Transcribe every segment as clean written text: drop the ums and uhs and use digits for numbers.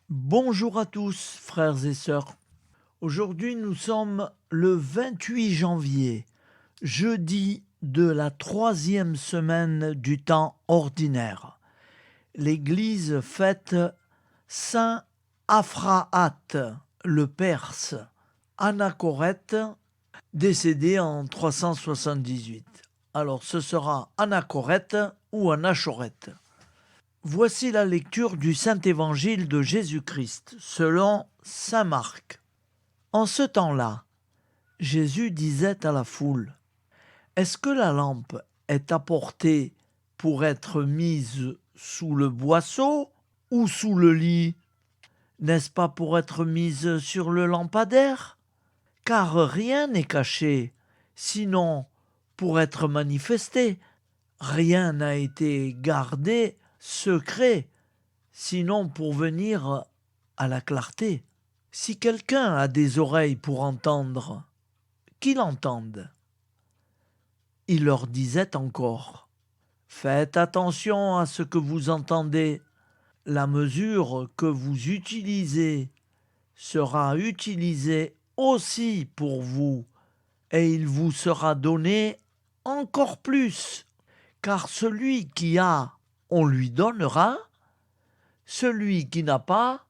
Bonjour à tous, frères et sœurs. Aujourd'hui, nous sommes le 28 janvier, jeudi de la troisième semaine du temps ordinaire. L'Église fête Saint Aphrahate, le Perse, Anachorète, décédé en 378. Alors, ce sera Anachorète ou Anachorète. Voici la lecture du Saint-Évangile de Jésus-Christ, selon saint Marc. En ce temps-là, Jésus disait à la foule, « Est-ce que la lampe est apportée pour être mise sous le boisseau ou sous le lit? N'est-ce pas pour être mise sur le lampadaire? Car rien n'est caché, sinon pour être manifesté. Rien n'a été gardé secret, sinon pour venir à la clarté. Si quelqu'un a des oreilles pour entendre, qu'il entende. » Il leur disait encore, « Faites attention à ce que vous entendez. La mesure que vous utilisez sera utilisée aussi pour vous, et il vous sera donné encore plus. Car celui qui a, on lui donnera, celui qui n'a pas,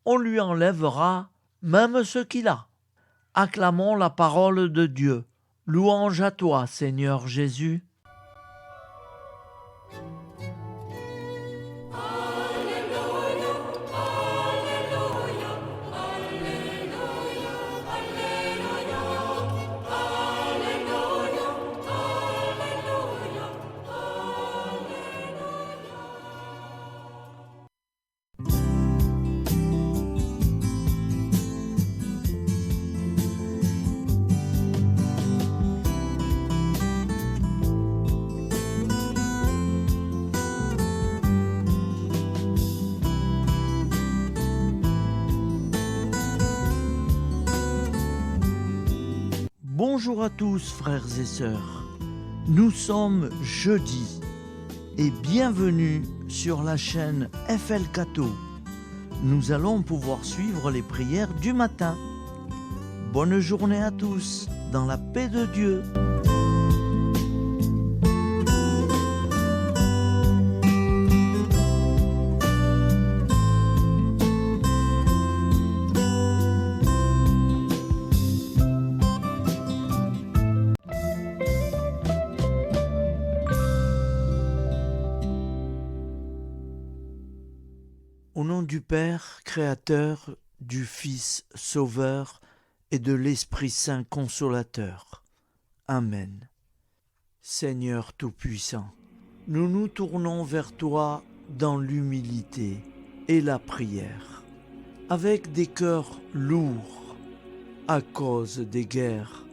on lui enlèvera même ce qu'il a. » Acclamons la parole de Dieu. Louange à toi, Seigneur Jésus. Bonjour à tous, frères et sœurs. Nous sommes jeudi et bienvenue sur la chaîne FL Cato. Nous allons pouvoir suivre les prières du matin. Bonne journée à tous, dans la paix de Dieu. Au nom du Père, Créateur, du Fils, Sauveur et de l'Esprit Saint Consolateur. Amen. Seigneur Tout-Puissant, nous nous tournons vers toi dans l'humilité et la prière, avec des cœurs lourds à cause des guerres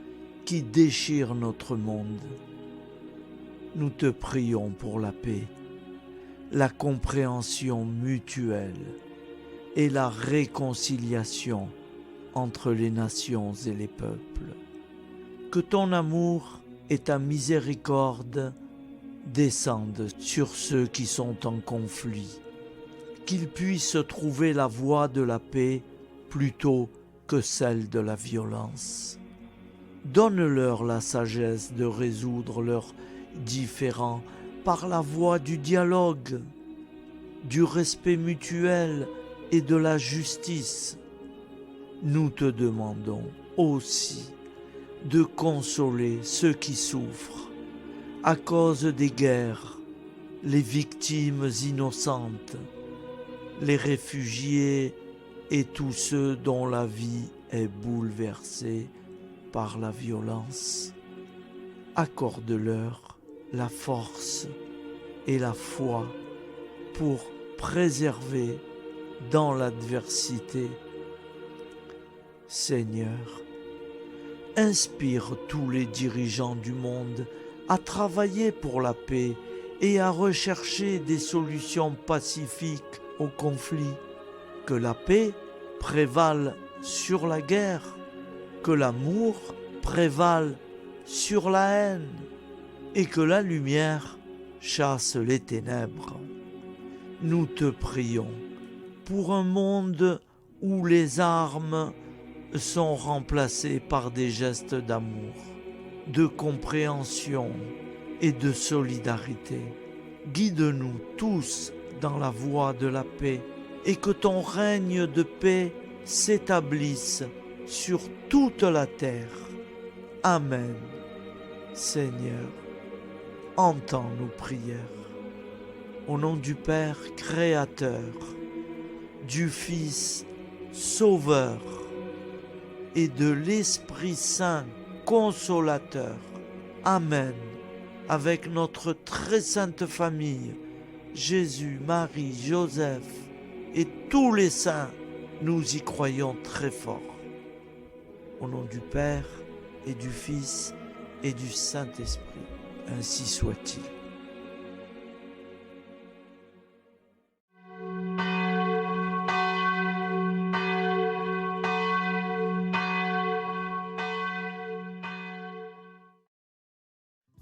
qui déchirent notre monde. Nous te prions pour la paix, la compréhension mutuelle et la réconciliation entre les nations et les peuples. Que ton amour et ta miséricorde descendent sur ceux qui sont en conflit, qu'ils puissent trouver la voie de la paix plutôt que celle de la violence. Donne-leur la sagesse de résoudre leurs différends par la voie du dialogue, du respect mutuel et de la justice. Nous te demandons aussi de consoler ceux qui souffrent à cause des guerres, les victimes innocentes, les réfugiés et tous ceux dont la vie est bouleversée par la violence. Accorde-leur la force et la foi pour préserver dans l'adversité. Seigneur, inspire tous les dirigeants du monde à travailler pour la paix et à rechercher des solutions pacifiques aux conflits. Que la paix prévale sur la guerre, que l'amour prévale sur la haine, et que la lumière chasse les ténèbres. Nous te prions pour un monde où les armes sont remplacées par des gestes d'amour, de compréhension et de solidarité. Guide-nous tous dans la voie de la paix et que ton règne de paix s'établisse sur toute la terre. Amen. Seigneur, entends nos prières. Au nom du Père Créateur, du Fils Sauveur et de l'Esprit Saint Consolateur. Amen. Avec notre très sainte famille, Jésus, Marie, Joseph et tous les saints, nous y croyons très fort. Au nom du Père et du Fils et du Saint-Esprit, ainsi soit-il.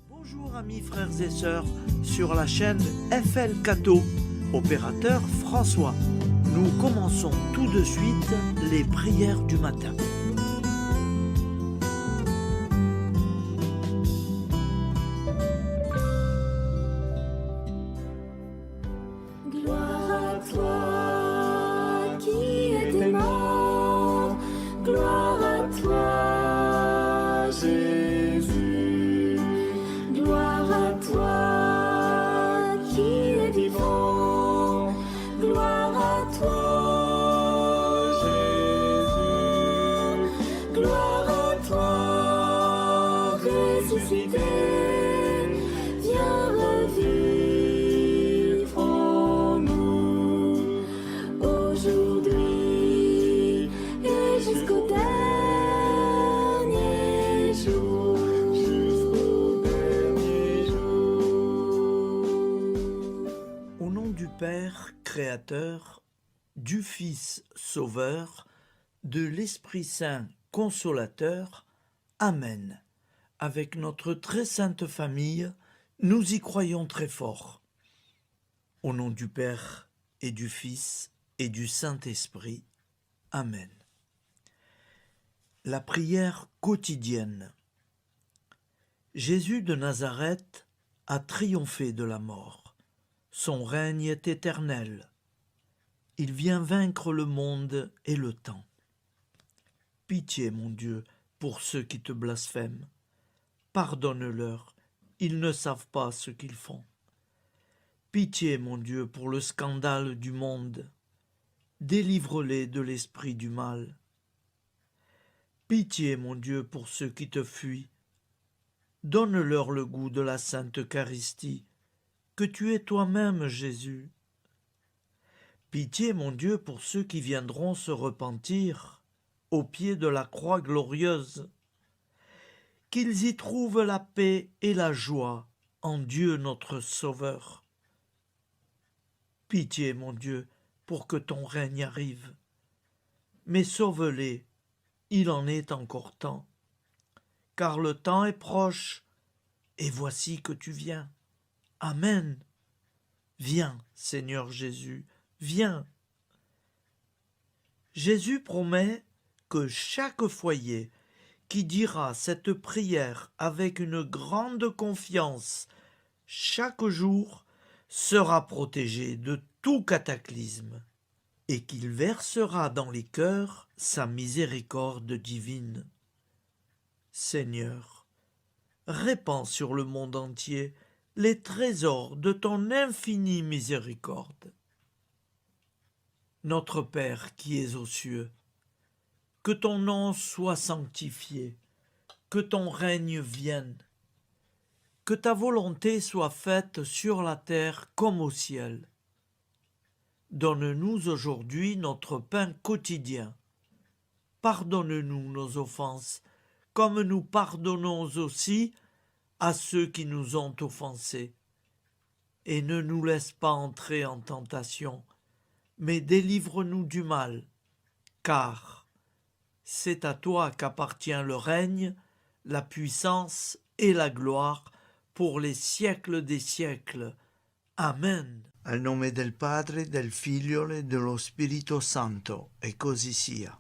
Bonjour amis frères et sœurs sur la chaîne FL Cato, opérateur François. Nous commençons tout de suite les prières du matin. Gloire à toi qui étais mort, gloire à toi Jésus, gloire à toi qui es vivant, gloire à toi Jésus, gloire à toi ressuscité, viens revivre en nous aujourd'hui et jusqu'au dernier jour. Au nom du Père Créateur, du Fils Sauveur, de l'Esprit Saint Consolateur. Amen. Avec notre très sainte famille, nous y croyons très fort. Au nom du Père et du Fils et du Saint-Esprit. Amen. La prière quotidienne. Jésus de Nazareth a triomphé de la mort. Son règne est éternel. Il vient vaincre le monde et le temps. Pitié, mon Dieu, pour ceux qui te blasphèment. Pardonne-leur, ils ne savent pas ce qu'ils font. Pitié, mon Dieu, pour le scandale du monde. Délivre-les de l'esprit du mal. Pitié, mon Dieu, pour ceux qui te fuient. Donne-leur le goût de la Sainte Eucharistie, que tu es toi-même, Jésus. Pitié, mon Dieu, pour ceux qui viendront se repentir au pied de la croix glorieuse, qu'ils y trouvent la paix et la joie en Dieu notre Sauveur. Pitié, mon Dieu, pour que ton règne arrive. Mais sauve-les, il en est encore temps, car le temps est proche, et voici que tu viens. Amen. Viens, Seigneur Jésus, viens. Jésus promet que chaque foyer qui dira cette prière avec une grande confiance chaque jour sera protégé de tout cataclysme et qu'il versera dans les cœurs sa miséricorde divine. Seigneur, répands sur le monde entier les trésors de ton infinie miséricorde. Notre Père qui es aux cieux, que ton nom soit sanctifié, que ton règne vienne, que ta volonté soit faite sur la terre comme au ciel. Donne-nous aujourd'hui notre pain quotidien. Pardonne-nous nos offenses, comme nous pardonnons aussi à ceux qui nous ont offensés. Et ne nous laisse pas entrer en tentation, mais délivre-nous du mal, car c'est à toi qu'appartient le règne, la puissance et la gloire pour les siècles des siècles. Amen. Al nome del Padre, del Figlio e dello Spirito Santo, e così sia.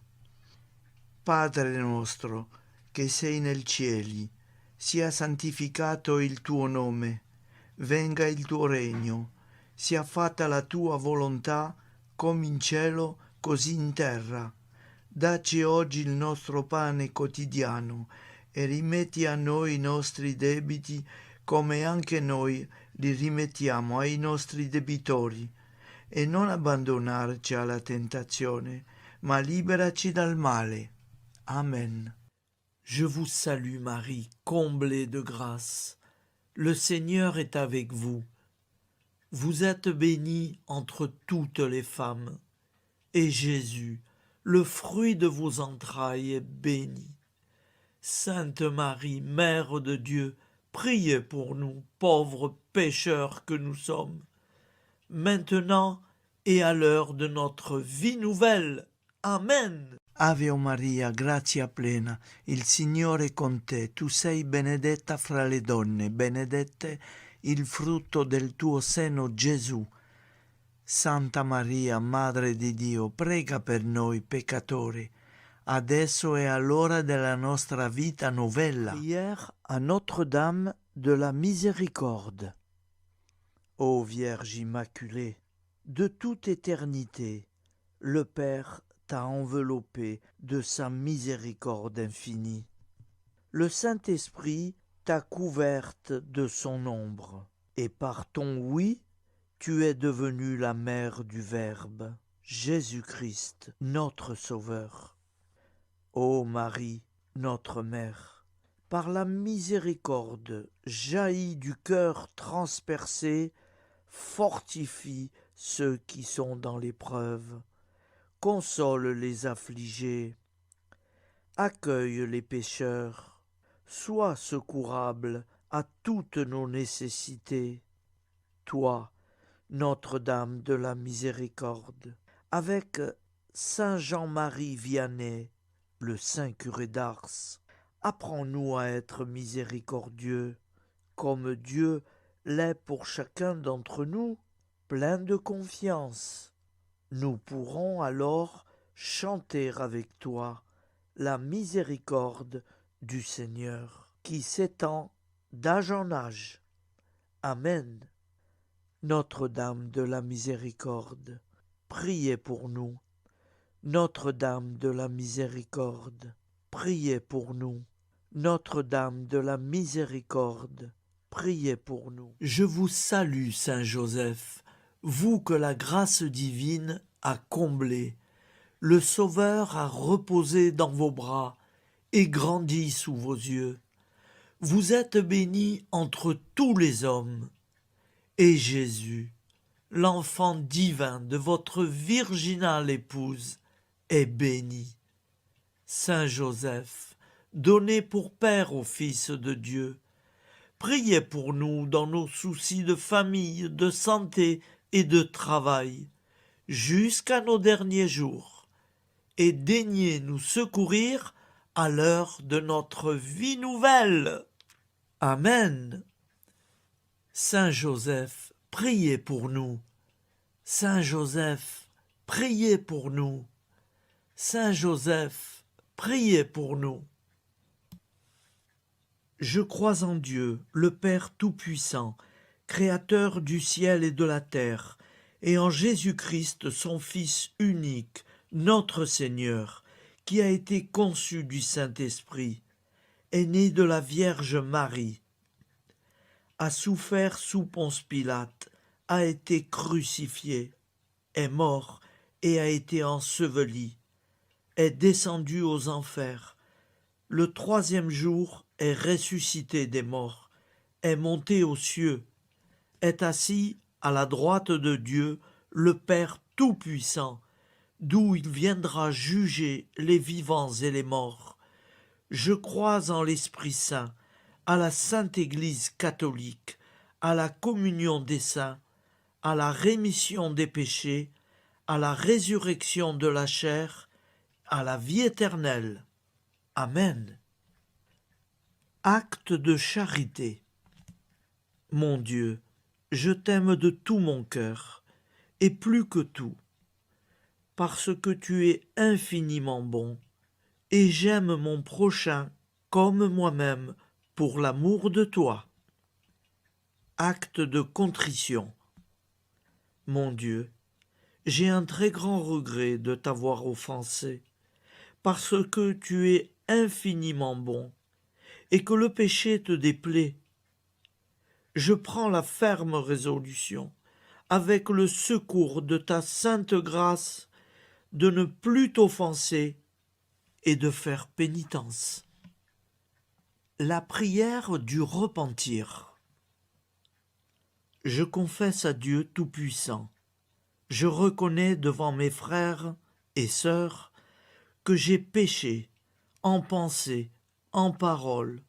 Padre nostro, che sei nel cieli, sia santificato il tuo nome, venga il tuo regno, sia fatta la tua volontà, come in cielo, così in terra. Dacci oggi il nostro pane quotidiano e rimetti a noi i nostri debiti, come anche noi li rimettiamo ai nostri debitori. E non abbandonarci alla tentazione, ma liberaci dal male. Amen. Je vous salue Marie, comblée de grâce. Le Seigneur est avec vous. Vous êtes bénie entre toutes les femmes, et Jésus, le fruit de vos entrailles, est béni. Sainte Marie, Mère de Dieu, priez pour nous, pauvres pécheurs que nous sommes, maintenant et à l'heure de notre vie nouvelle. Amen. Ave Maria, grazia plena, il Signore è con te, tu sei benedetta fra le donne, benedetto il frutto del tuo seno, Gesù. Santa Maria, Madre di Dio, prega per noi peccatori, adesso e all'ora della nostra vita novella. Prière à Notre-Dame de la Miséricorde. Ô Vierge Immaculée, de toute éternité, le Père t'a enveloppé de sa miséricorde infinie. Le Saint-Esprit t'a couverte de son ombre, et par ton oui, tu es devenue la mère du Verbe, Jésus-Christ, notre Sauveur. Ô Marie, notre Mère, par la miséricorde jaillie du cœur transpercé, fortifie ceux qui sont dans l'épreuve, console les affligés, accueille les pécheurs, sois secourable à toutes nos nécessités. Toi, Notre-Dame de la Miséricorde, avec Saint Jean-Marie Vianney, le Saint curé d'Ars, apprends-nous à être miséricordieux, comme Dieu l'est pour chacun d'entre nous, plein de confiance. Nous pourrons alors chanter avec toi la miséricorde du Seigneur, qui s'étend d'âge en âge. Amen. Notre-Dame de la Miséricorde, priez pour nous. Notre-Dame de la Miséricorde, priez pour nous. Notre-Dame de la Miséricorde, priez pour nous. Je vous salue, Saint Joseph, vous que la grâce divine a comblé. Le Sauveur a reposé dans vos bras et grandi sous vos yeux. Vous êtes béni entre tous les hommes. Et Jésus, l'enfant divin de votre virginale épouse, est béni. Saint Joseph, donné pour Père au Fils de Dieu, priez pour nous dans nos soucis de famille, de santé et de travail, jusqu'à nos derniers jours, et daignez nous secourir à l'heure de notre vie nouvelle. Amen. Saint Joseph, priez pour nous. Saint Joseph, priez pour nous. Saint Joseph, priez pour nous. Je crois en Dieu, le Père Tout-Puissant, Créateur du ciel et de la terre, et en Jésus-Christ, son Fils unique, notre Seigneur, qui a été conçu du Saint-Esprit, est né de la Vierge Marie, a souffert sous Ponce Pilate, a été crucifié, est mort et a été enseveli, est descendu aux enfers, le troisième jour est ressuscité des morts, est monté aux cieux, est assis à la droite de Dieu, le Père Tout-Puissant, d'où il viendra juger les vivants et les morts. Je crois en l'Esprit Saint, à la Sainte Église catholique, à la communion des saints, à la rémission des péchés, à la résurrection de la chair, à la vie éternelle. Amen. Acte de charité. Mon Dieu, je t'aime de tout mon cœur, et plus que tout, parce que tu es infiniment bon, et j'aime mon prochain comme moi-même pour l'amour de toi. Acte de contrition. Mon Dieu, j'ai un très grand regret de t'avoir offensé, parce que tu es infiniment bon, et que le péché te déplaît. Je prends la ferme résolution, avec le secours de ta sainte grâce, de ne plus t'offenser et de faire pénitence. La prière du repentir. Je confesse à Dieu Tout-Puissant. Je reconnais devant mes frères et sœurs que j'ai péché en pensée, en parole,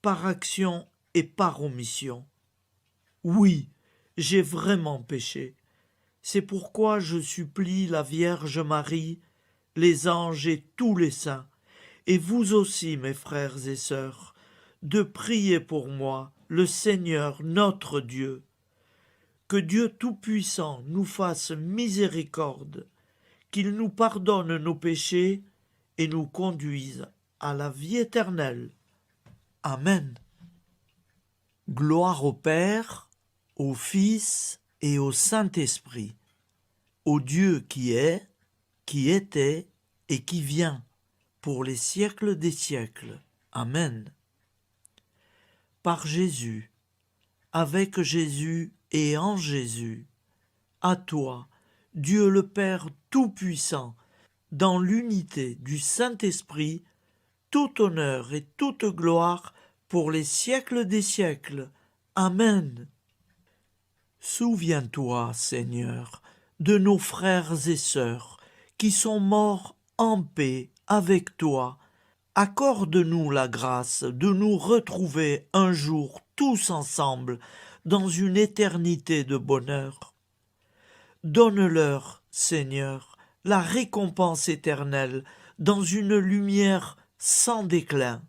par action et par omission. Oui, j'ai vraiment péché. C'est pourquoi je supplie la Vierge Marie, les anges et tous les saints, et vous aussi, mes frères et sœurs, de prier pour moi, le Seigneur notre Dieu. Que Dieu Tout-Puissant nous fasse miséricorde, qu'il nous pardonne nos péchés et nous conduise à la vie éternelle. Amen. Gloire au Père, au Fils et au Saint-Esprit, au Dieu qui est, qui était et qui vient, pour les siècles des siècles. Amen. Par Jésus, avec Jésus et en Jésus, à toi, Dieu le Père Tout-Puissant, dans l'unité du Saint-Esprit, tout honneur et toute gloire pour les siècles des siècles. Amen. Souviens-toi, Seigneur, de nos frères et sœurs qui sont morts en paix avec toi. Accorde-nous la grâce de nous retrouver un jour tous ensemble dans une éternité de bonheur. Donne-leur, Seigneur, la récompense éternelle dans une lumière sans déclin.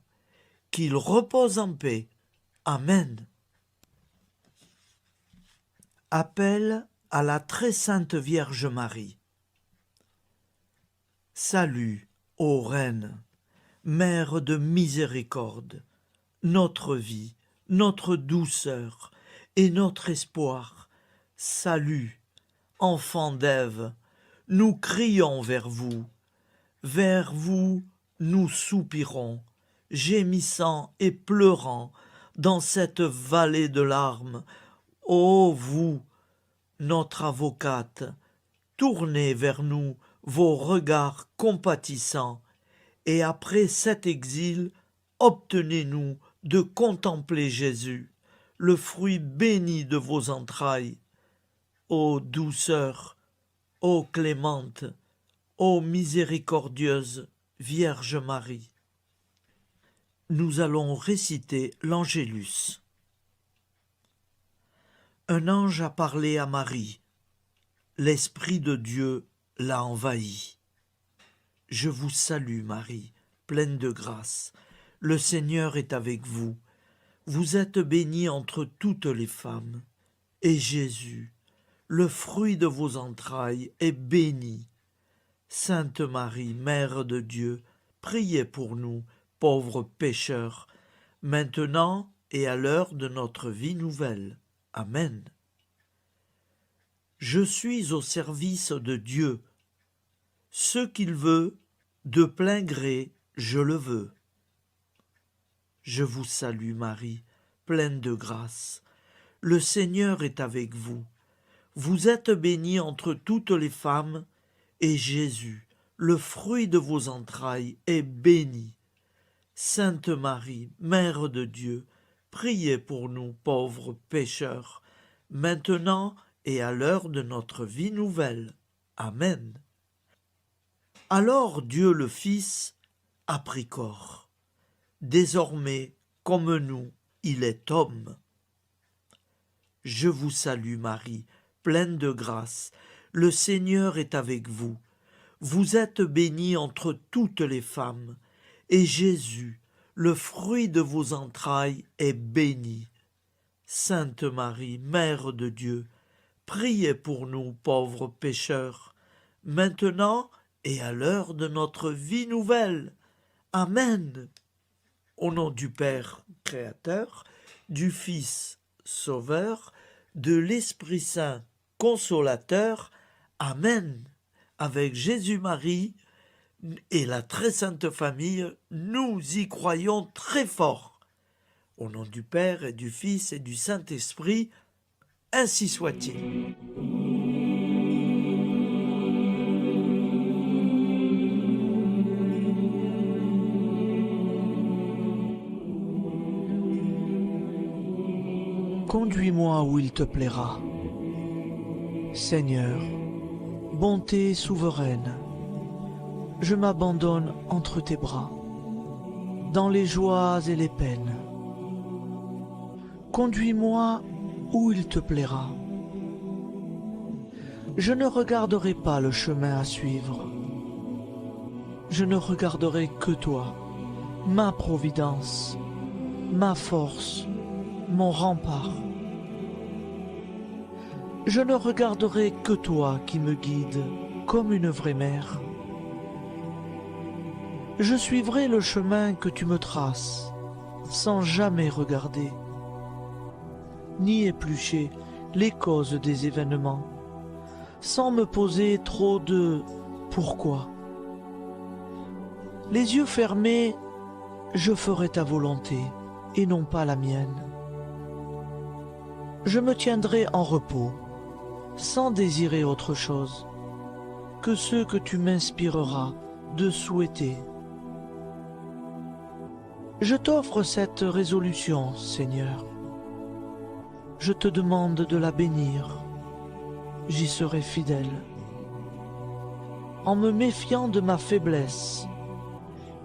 Qu'ils reposent en paix. Amen. Appel à la très sainte Vierge Marie. Salut, ô Reine, Mère de miséricorde, notre vie, notre douceur et notre espoir. Salut, enfant d'Ève, nous crions vers vous. Vers vous, nous soupirons, gémissant et pleurant dans cette vallée de larmes. Ô vous, notre avocate, tournez vers nous vos regards compatissants, et après cet exil, obtenez-nous de contempler Jésus, le fruit béni de vos entrailles. Ô douceur, ô clémente, ô miséricordieuse Vierge Marie. Nous allons réciter l'Angélus. Un ange a parlé à Marie. L'Esprit de Dieu l'a envahie. Je vous salue, Marie, pleine de grâce. Le Seigneur est avec vous. Vous êtes bénie entre toutes les femmes. Et Jésus, le fruit de vos entrailles, est béni. Sainte Marie, Mère de Dieu, priez pour nous, pauvres pécheurs, maintenant et à l'heure de notre vie nouvelle. Amen. Je suis au service de Dieu. Ce qu'il veut, de plein gré, je le veux. Je vous salue Marie, pleine de grâce. Le Seigneur est avec vous. Vous êtes bénie entre toutes les femmes, et Jésus, le fruit de vos entrailles, est béni. Sainte Marie, Mère de Dieu, priez pour nous pauvres pécheurs, maintenant et à l'heure de notre vie nouvelle. Amen. Alors Dieu le Fils a pris corps. Désormais, comme nous, il est homme. Je vous salue Marie, pleine de grâce. Le Seigneur est avec vous. Vous êtes bénie entre toutes les femmes, et Jésus, le fruit de vos entrailles, est béni. Sainte Marie, Mère de Dieu, priez pour nous pauvres pécheurs, maintenant et à l'heure de notre vie nouvelle. Amen. Au nom du Père Créateur, du Fils Sauveur, de l'Esprit Saint Consolateur. Amen. Avec Jésus-Marie et la très sainte famille, nous y croyons très fort. Au nom du Père et du Fils et du Saint-Esprit, ainsi soit-il. Conduis-moi où il te plaira. Seigneur, bonté souveraine, je m'abandonne entre tes bras, dans les joies et les peines. Conduis-moi où il te plaira. Je ne regarderai pas le chemin à suivre. Je ne regarderai que toi, ma providence, ma force, mon rempart. Je ne regarderai que toi qui me guides comme une vraie mère. Je suivrai le chemin que tu me traces, sans jamais regarder, ni éplucher les causes des événements, sans me poser trop de pourquoi. Les yeux fermés, je ferai ta volonté et non pas la mienne. Je me tiendrai en repos, sans désirer autre chose que ce que tu m'inspireras de souhaiter. Je t'offre cette résolution, Seigneur. Je te demande de la bénir. J'y serai fidèle. En me méfiant de ma faiblesse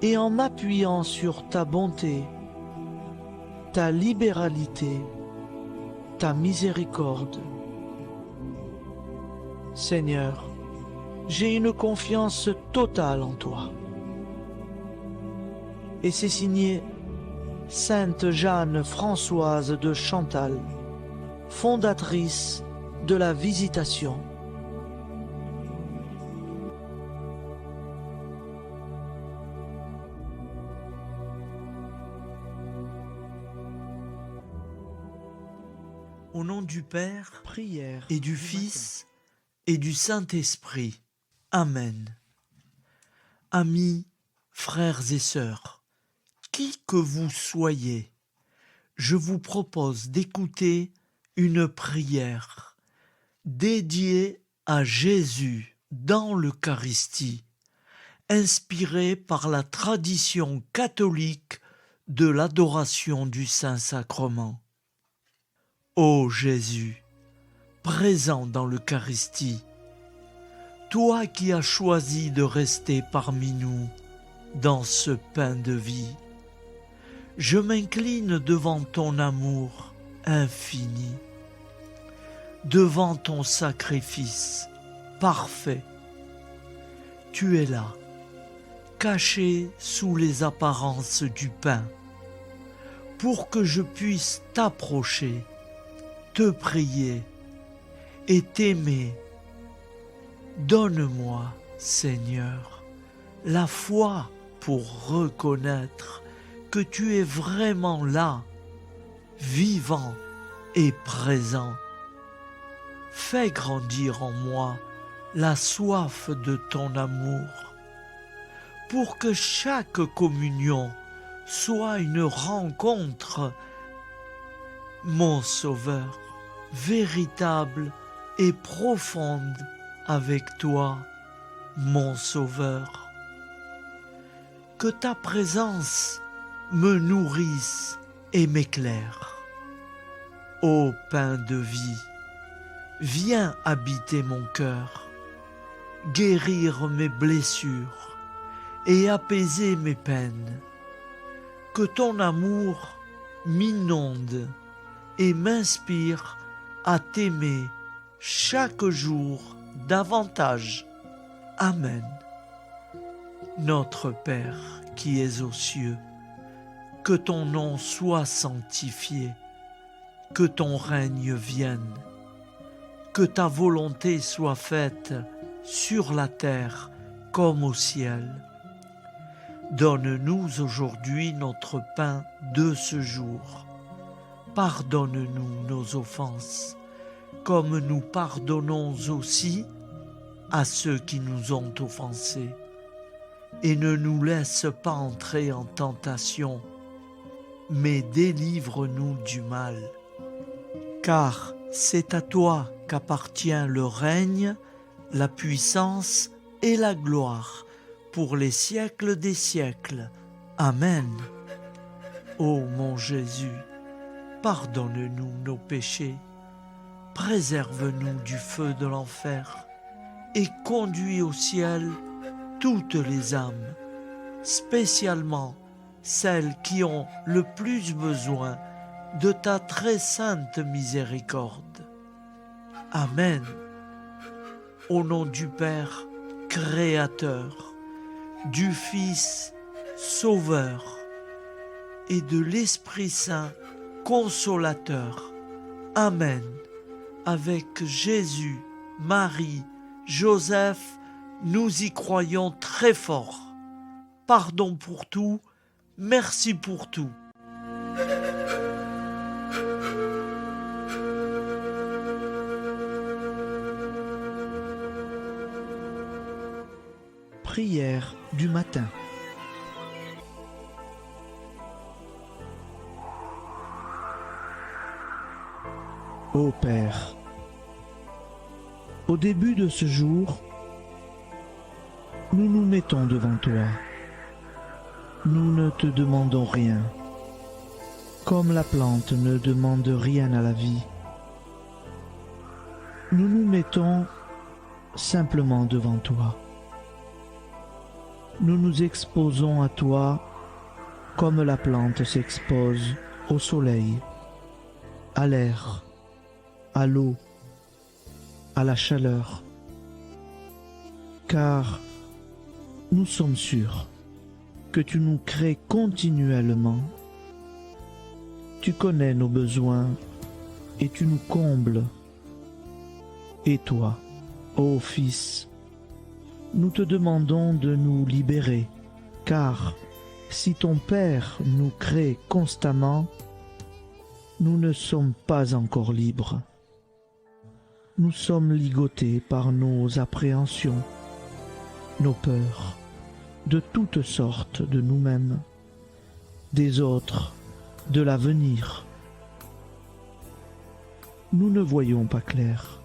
et en m'appuyant sur ta bonté, ta libéralité, ta miséricorde. Seigneur, j'ai une confiance totale en toi. Et c'est signé Sainte Jeanne Françoise de Chantal, fondatrice de la Visitation. Au nom du Père, prière, et du Fils, et du Saint-Esprit. Amen. Amis, frères et sœurs, qui que vous soyez, je vous propose d'écouter une prière dédiée à Jésus dans l'Eucharistie, inspirée par la tradition catholique de l'adoration du Saint-Sacrement. Ô Jésus, présent dans l'Eucharistie, toi qui as choisi de rester parmi nous dans ce pain de vie, je m'incline devant ton amour infini, devant ton sacrifice parfait. Tu es là, caché sous les apparences du pain, pour que je puisse t'approcher, te prier et t'aimer. Donne-moi, Seigneur, la foi pour reconnaître que tu es vraiment là, vivant et présent. Fais grandir en moi la soif de ton amour, pour que chaque communion soit une rencontre, mon Sauveur, véritable et profonde avec toi, mon Sauveur. Que ta présence me nourrisse et m'éclaire. Ô pain de vie, viens habiter mon cœur, guérir mes blessures et apaiser mes peines. Que ton amour m'inonde et m'inspire à t'aimer chaque jour davantage. Amen. Notre Père qui es aux cieux, que ton nom soit sanctifié, que ton règne vienne, que ta volonté soit faite sur la terre comme au ciel. Donne-nous aujourd'hui notre pain de ce jour. Pardonne-nous nos offenses, comme nous pardonnons aussi à ceux qui nous ont offensés. Et ne nous laisse pas entrer en tentation, mais délivre-nous du mal. Car c'est à toi qu'appartient le règne, la puissance et la gloire pour les siècles des siècles. Amen. Ô mon Jésus, pardonne-nous nos péchés, préserve-nous du feu de l'enfer et conduis au ciel toutes les âmes, spécialement celles qui ont le plus besoin de ta très sainte miséricorde. Amen. Au nom du Père Créateur, du Fils Sauveur et de l'Esprit Saint Consolateur. Amen. Avec Jésus, Marie, Joseph, nous y croyons très fort. Pardon pour tout, merci pour tout. Prière du matin. Ô Père, au début de ce jour, nous nous mettons devant toi. Nous ne te demandons rien, comme la plante ne demande rien à la vie. Nous nous mettons simplement devant toi. Nous nous exposons à toi comme la plante s'expose au soleil, à l'air, à l'eau, à la chaleur. Car nous sommes sûrs que tu nous crées continuellement. Tu connais nos besoins et tu nous combles. Et toi, ô Fils, nous te demandons de nous libérer, car si ton Père nous crée constamment, nous ne sommes pas encore libres. Nous sommes ligotés par nos appréhensions, nos peurs, de toutes sortes de nous-mêmes, des autres, de l'avenir. Nous ne voyons pas clair.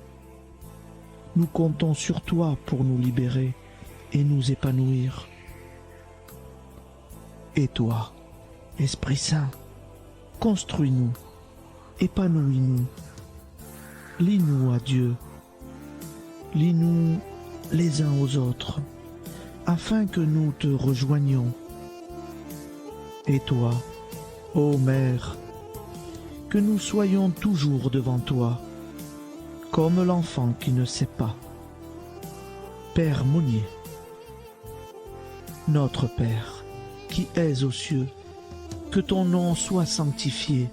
Nous comptons sur toi pour nous libérer et nous épanouir. Et toi, Esprit Saint, construis-nous, épanouis-nous, lie-nous à Dieu, lie-nous les uns aux autres, afin que nous te rejoignions. Et toi, ô Mère, que nous soyons toujours devant toi, comme l'enfant qui ne sait pas. Père Monnier, notre Père, qui es aux cieux, que ton nom soit sanctifié,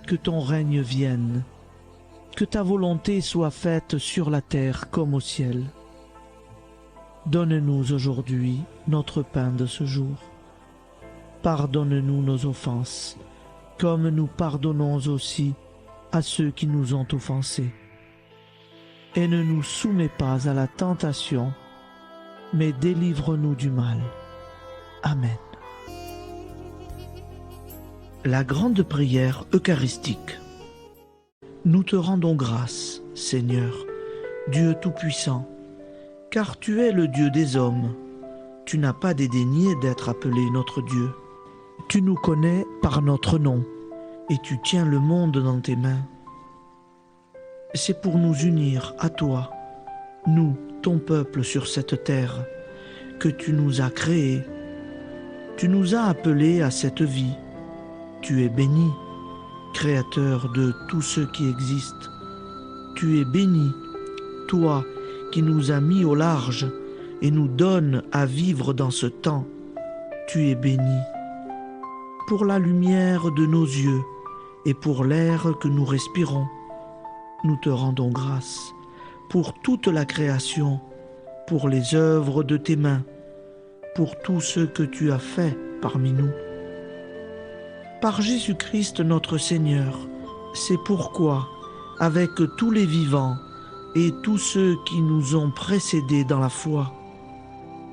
que ton règne vienne, que ta volonté soit faite sur la terre comme au ciel. Donne-nous aujourd'hui notre pain de ce jour. Pardonne-nous nos offenses, comme nous pardonnons aussi à ceux qui nous ont offensés. Et ne nous soumets pas à la tentation, mais délivre-nous du mal. Amen. La grande prière eucharistique. Nous te rendons grâce, Seigneur, Dieu Tout-Puissant, car tu es le Dieu des hommes. Tu n'as pas dédaigné d'être appelé notre Dieu. Tu nous connais par notre nom, et tu tiens le monde dans tes mains. C'est pour nous unir à toi, nous, ton peuple sur cette terre, que tu nous as créés. Tu nous as appelés à cette vie. Tu es béni, Créateur de tout ce qui existe. Tu es béni, toi qui nous as mis au large et nous donnes à vivre dans ce temps. Tu es béni. Pour la lumière de nos yeux et pour l'air que nous respirons. Nous te rendons grâce pour toute la création, pour les œuvres de tes mains, pour tout ce que tu as fait parmi nous. Par Jésus-Christ notre Seigneur, c'est pourquoi, avec tous les vivants et tous ceux qui nous ont précédés dans la foi,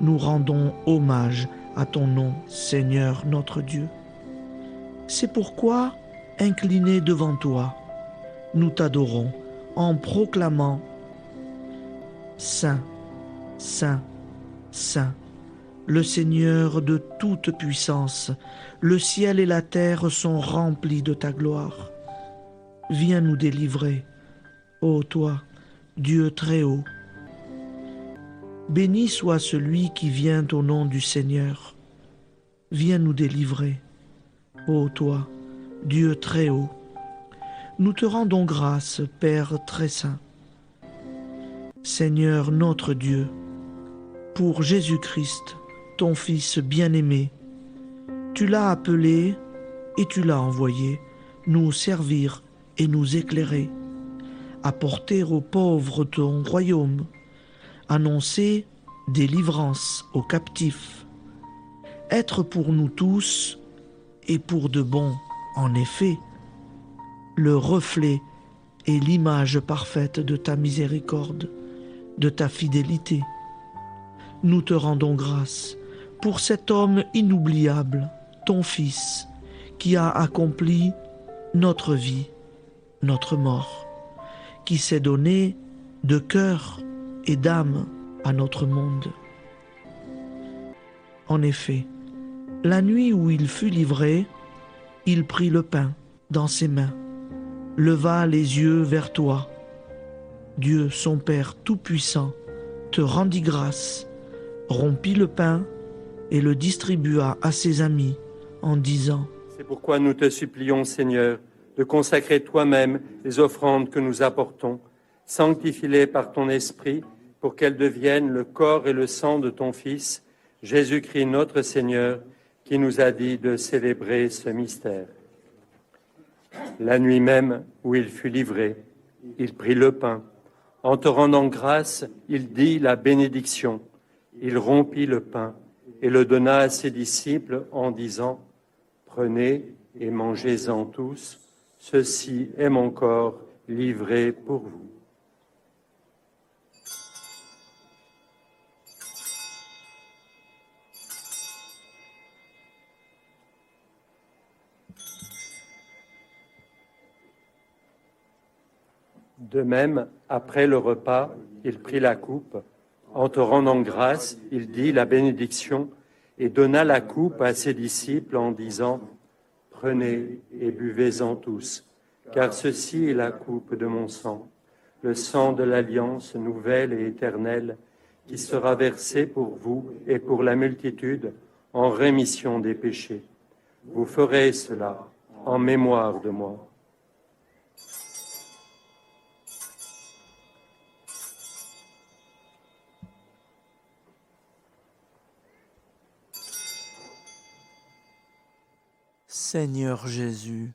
nous rendons hommage à ton nom, Seigneur notre Dieu. C'est pourquoi, inclinés devant toi, nous t'adorons en proclamant « Saint, Saint, Saint ». Le Seigneur de toute puissance, le ciel et la terre sont remplis de ta gloire. Viens nous délivrer, ô toi, Dieu très haut. Béni soit celui qui vient au nom du Seigneur. Viens nous délivrer, ô toi, Dieu très haut. Nous te rendons grâce, Père très saint. Seigneur notre Dieu, pour Jésus-Christ, ton Fils bien-aimé, tu l'as appelé et tu l'as envoyé nous servir et nous éclairer, apporter aux pauvres ton royaume, annoncer délivrance aux captifs, être pour nous tous et pour de bon, en effet, le reflet et l'image parfaite de ta miséricorde, de ta fidélité. Nous te rendons grâce pour cet homme inoubliable, ton Fils, qui a accompli notre vie, notre mort, qui s'est donné de cœur et d'âme à notre monde. En effet, la nuit où il fut livré, il prit le pain dans ses mains, leva les yeux vers toi. Dieu, son Père Tout-Puissant, te rendit grâce, rompit le pain et le distribua à ses amis en disant : C'est pourquoi nous te supplions, Seigneur, de consacrer toi-même les offrandes que nous apportons. Sanctifie-les par ton Esprit pour qu'elles deviennent le corps et le sang de ton Fils, Jésus-Christ notre Seigneur, qui nous a dit de célébrer ce mystère. La nuit même où il fut livré, il prit le pain. En te rendant grâce, il dit la bénédiction. Il rompit le pain et le donna à ses disciples en disant : Prenez et mangez-en tous, ceci est mon corps livré pour vous. De même, après le repas, il prit la coupe. En te rendant grâce, il dit la bénédiction et donna la coupe à ses disciples en disant : Prenez et buvez-en tous, car ceci est la coupe de mon sang, le sang de l'alliance nouvelle et éternelle, qui sera versé pour vous et pour la multitude en rémission des péchés. Vous ferez cela en mémoire de moi. Seigneur Jésus,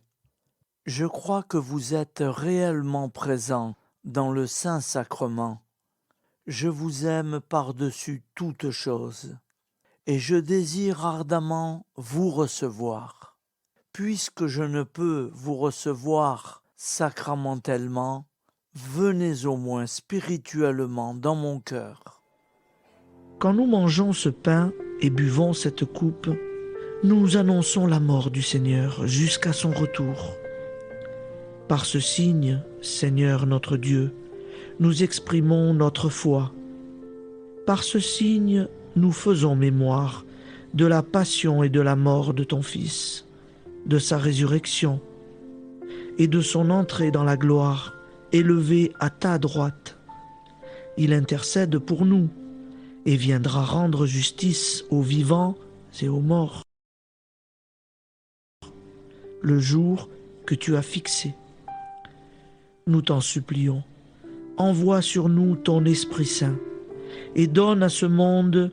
je crois que vous êtes réellement présent dans le Saint-Sacrement. Je vous aime par-dessus toute chose et je désire ardemment vous recevoir. Puisque je ne peux vous recevoir sacramentellement, venez au moins spirituellement dans mon cœur. Quand nous mangeons ce pain et buvons cette coupe, nous annonçons la mort du Seigneur jusqu'à son retour. Par ce signe, Seigneur notre Dieu, nous exprimons notre foi. Par ce signe, nous faisons mémoire de la passion et de la mort de ton Fils, de sa résurrection et de son entrée dans la gloire, élevé à ta droite. Il intercède pour nous et viendra rendre justice aux vivants et aux morts. Le jour que tu as fixé. Nous t'en supplions, envoie sur nous ton Esprit Saint et donne à ce monde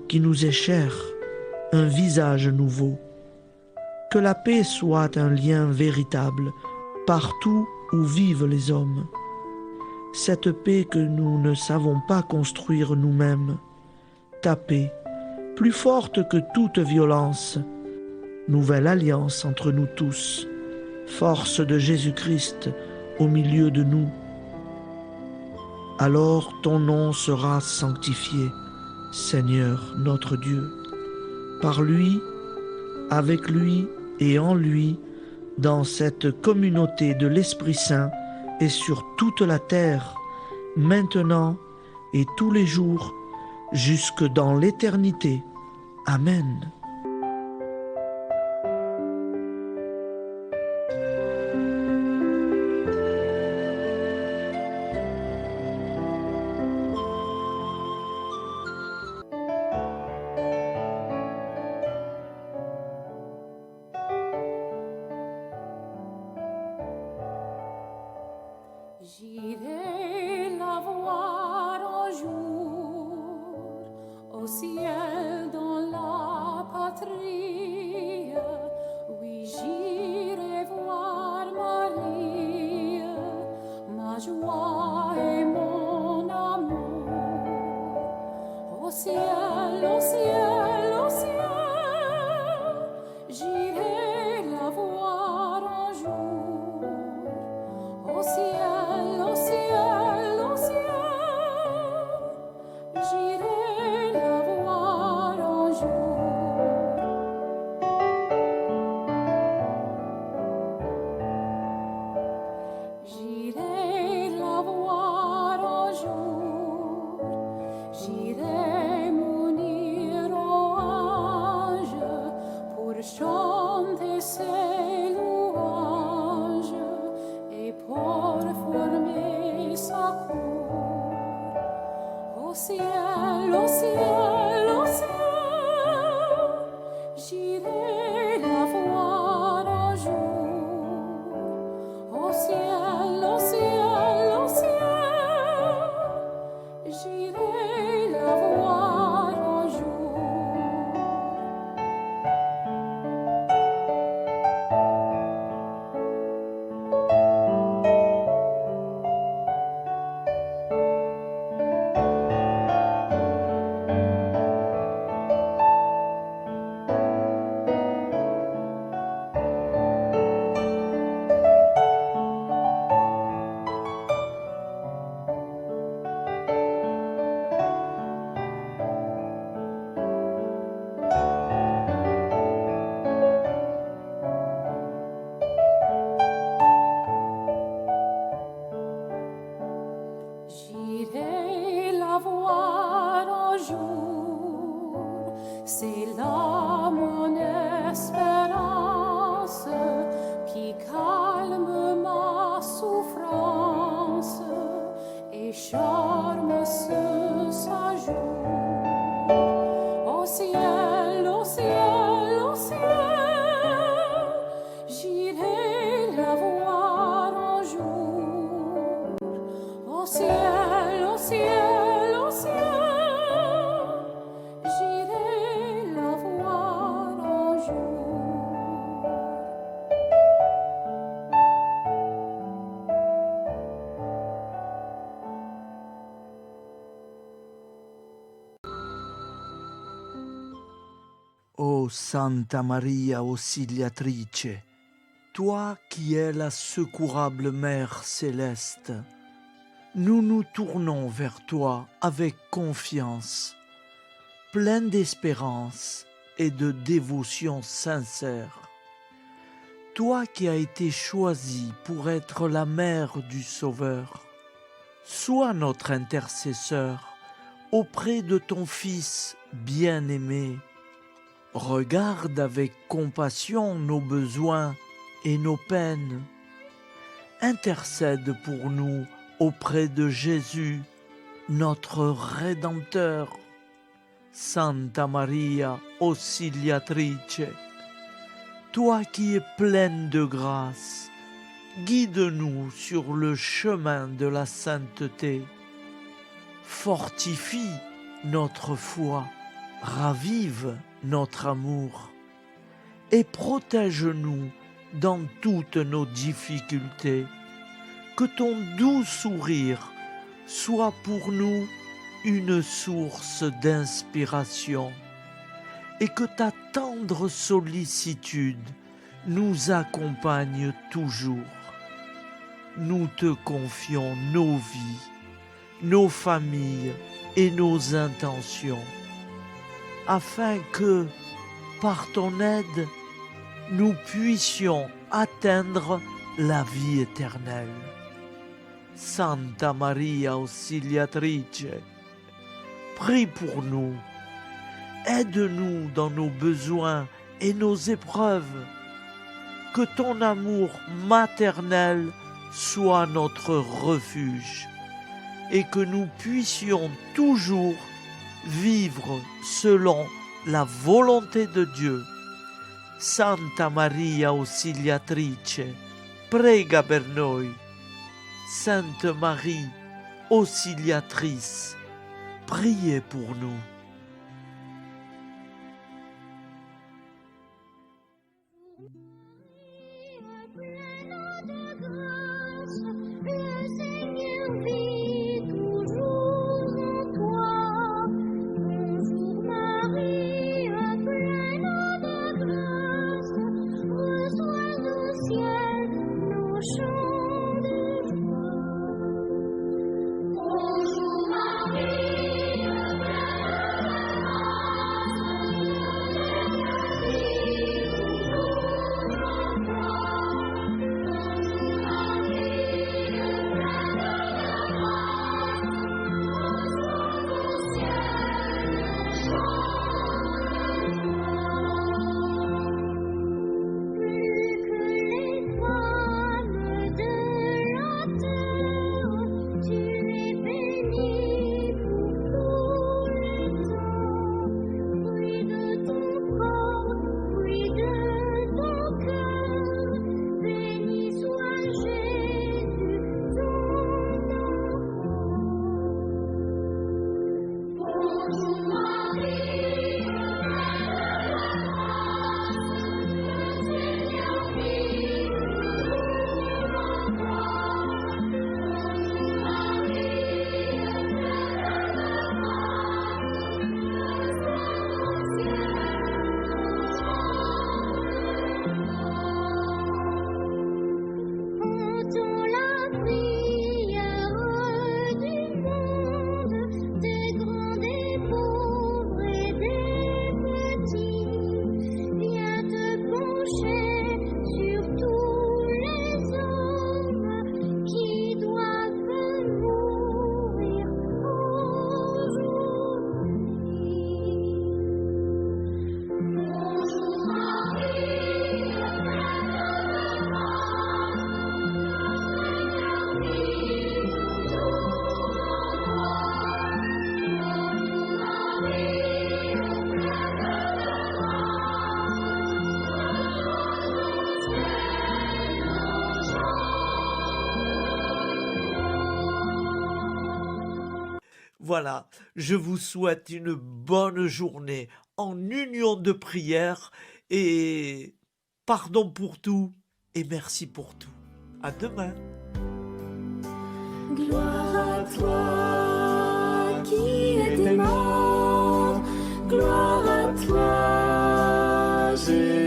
qui nous est cher un visage nouveau. Que la paix soit un lien véritable partout où vivent les hommes. Cette paix que nous ne savons pas construire nous-mêmes, ta paix, plus forte que toute violence, nouvelle alliance entre nous tous, force de Jésus-Christ au milieu de nous. Alors ton nom sera sanctifié, Seigneur notre Dieu, par lui, avec lui et en lui, dans cette communauté de l'Esprit Saint et sur toute la terre, maintenant et tous les jours, jusque dans l'éternité. Amen. J'irai la voir un jour au ciel dans la patrie. Oui, j'irai voir Marie, ma joie et mon amour. Au ciel, au ciel, au ciel, j'irai la voir un jour. Au ciel, au ciel, au ciel, j'irai la voir un jour. J'irai la voir un jour, j'irai m'unir aux anges pour chanter ses louanges et pour former sa cour. Au ciel, au ciel, au ciel, j'irai la voir un jour. Au ciel, au ciel, au ciel, j'irai la voir un jour. J'irai la voir un jour, c'est là mon espérance qui calme ma souffrance et charme ce séjour. Au ciel, au ciel, au ciel, j'irai la voir un jour. Au ciel, au ciel, au ciel, j'irai la voir un jour. Ô Santa Maria Auxiliatrice, toi qui es la secourable Mère céleste, nous nous tournons vers toi avec confiance, plein d'espérance et de dévotion sincère. Toi qui as été choisie pour être la mère du Sauveur, sois notre intercesseur auprès de ton Fils bien-aimé. Regarde avec compassion nos besoins et nos peines. Intercède pour nous auprès de Jésus, notre Rédempteur. Santa Maria Auxiliatrice, toi qui es pleine de grâce, guide-nous sur le chemin de la sainteté. Fortifie notre foi, ravive notre amour et protège-nous dans toutes nos difficultés. Que ton doux sourire soit pour nous une source d'inspiration et que ta tendre sollicitude nous accompagne toujours. Nous te confions nos vies, nos familles et nos intentions, afin que, par ton aide, nous puissions atteindre la vie éternelle. Santa Maria Auxiliatrice, prie pour nous, aide-nous dans nos besoins et nos épreuves, que ton amour maternel soit notre refuge et que nous puissions toujours vivre selon la volonté de Dieu. Santa Maria Auxiliatrice, prega per noi. Sainte Marie, Auxiliatrice, priez pour nous. Voilà, je vous souhaite une bonne journée en union de prière et pardon pour tout et merci pour tout. À demain. Gloire à toi qui es mort, gloire à toi Jésus.